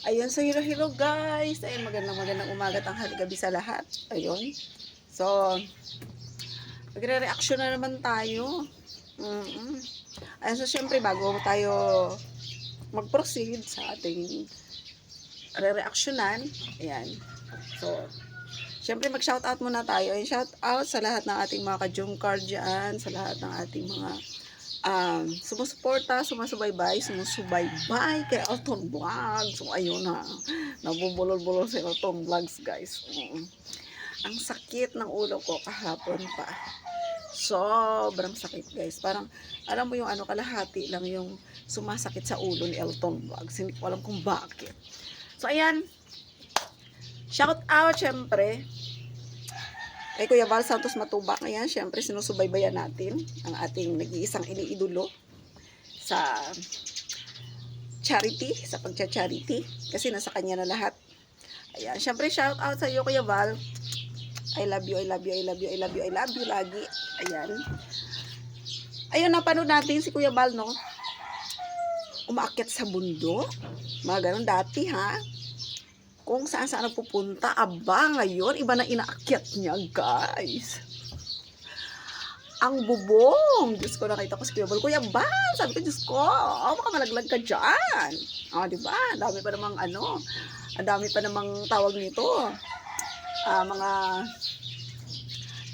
Ayun, so hello guys. Ayun, magandang umaga, tanghali, gabi sa lahat. Ayun. So, magre-reaction na naman tayo. Ayun, so syempre bago tayo mag-proceed sa ating re-reactionan, ayan. So, syempre mag-shoutout muna tayo. Ayun, shoutout sa lahat ng ating mga ka-jumcar dyan, sa lahat ng ating mga sumusuporta, sumusubaybay kay Elton Vlog. So ayun na, nabubulol-bulol si Elton Vlogs guys. Ang sakit ng ulo ko kahapon pa. Sobrang sakit guys. Parang, alam mo yung ano, kalahati lang yung sumasakit sa ulo ni Elton Vlogs. Hindi ko alam kung bakit. So ayan, shout out syempre kay Kuya Val Santos Matubak. Ayan, syempre sinusubaybayan natin ang ating nag-iisang iniidolo sa charity, sa pagcha-charity. Kasi nasa kanya na lahat. Ayan, syempre shout out sa iyo Kuya Val. I love you, I love you, I love you, I love you, I love you lagi. Ayan. Ayun, napanood natin si Kuya Val, no? Umaakyat sa bundok. Mga ganun dati, ha? Kung saan nagpupunta, aba, ngayon, iba na inaakyat niya, guys. Ang bubong. Diyos ko, nakita ko si Kuya Val. Kuya Val, sabi ko, Diyos ko, baka malaglag ka dyan. Diba? Ang dami pa namang, ang dami pa namang tawag nito. Mga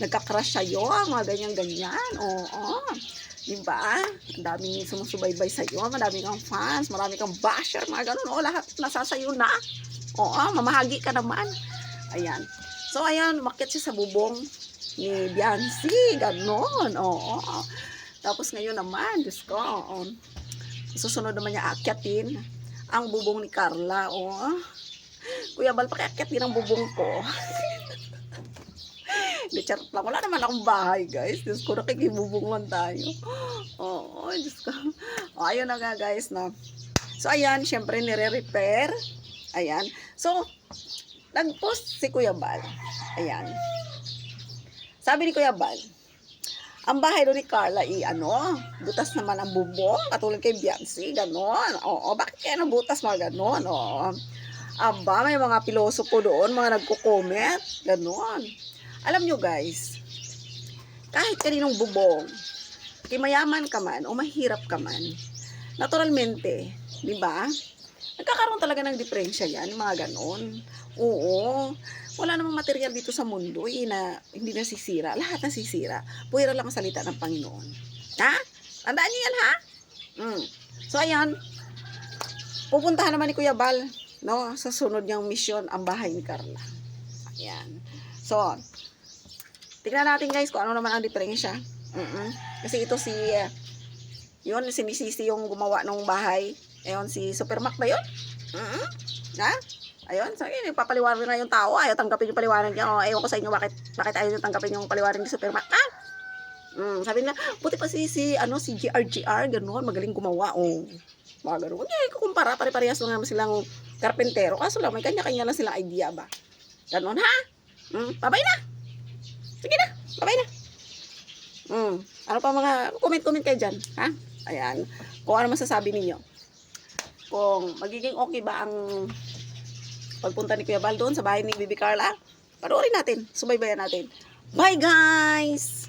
nagka-crush sa'yo, mga ganyan-ganyan. Oo. Diba? Ang daming sumusubaybay sa'yo, marami kang fans, marami kang basher, mga ganun. Lahat nasa sa'yo na. Oo, mamahagi ka naman. Ayan. So, ayan, umakyat siya sa bubong ni Biancy. Ganon. Oo. Tapos ngayon naman, Diyos ko, susunod naman niya akyatin ang bubong ni Carla. Oo. Kuya Val, pakiakyat din ang bubong ko. Hindi, charot lang. Wala naman akong bahay, guys. Diyos ko, nakikibubong lang tayo. Oo, Diyos ko. Ayun na nga, guys, no. So, ayan, syempre, nire-repair. Ayan. So, nag-post si Kuya Val. Ayan. Sabi ni Kuya Val, ang bahay doon ni Carla, butas naman ang bubong, katulad kay Biancy, ganon. Oo, bakit kaya nabutas mga ganon? Oo. Aba, may mga pilosopo doon, mga nagko-comment, ganon. Alam nyo guys, kahit kaninong bubong, mayaman ka man o mahirap ka man, naturalmente, di ba? Nagkakaroon talaga ng diferensya yan, mga ganon. Oo. Wala namang material dito sa mundo na hindi nasisira. Lahat nasisira. Puwera lang ang salita ng Panginoon. Ha? Tandaan niyo yan, ha? So, ayan. Pupuntahan naman ni Kuya Val, no? Sa sunod niyang misyon, ang bahay ni Carla. Ayan. So, tignan natin guys kung ano naman ang diferensya. Kasi ito yun, si Misisi yung gumawa ng bahay. Ayun, si Supermac ba yun? Ha? Ayun, so yun, papaliwanag na yung tao. Ayaw tanggapin yung paliwanag niya. Ewan ko sa inyo, bakit ayaw nyo tanggapin yung paliwanag ni Supermac, ha? Sabi na, buti pa si GR, gano'n, magaling gumawa, mga gano'n. Huwag niya ikukumpara, pare-parehas lang naman silang karpentero. Kaso lang, may kanya-kanya lang silang idea ba? Gano'n, ha? Babay na! Sige na, babay na! Ano pa mga, comment kayo dyan, ha? Ayan, kung ano masasabi ninyo. Kung magiging okay ba ang pagpunta ni Kuya Val doon sa bahay ni Bibi Carla, panoorin natin, subaybayan natin. Bye guys!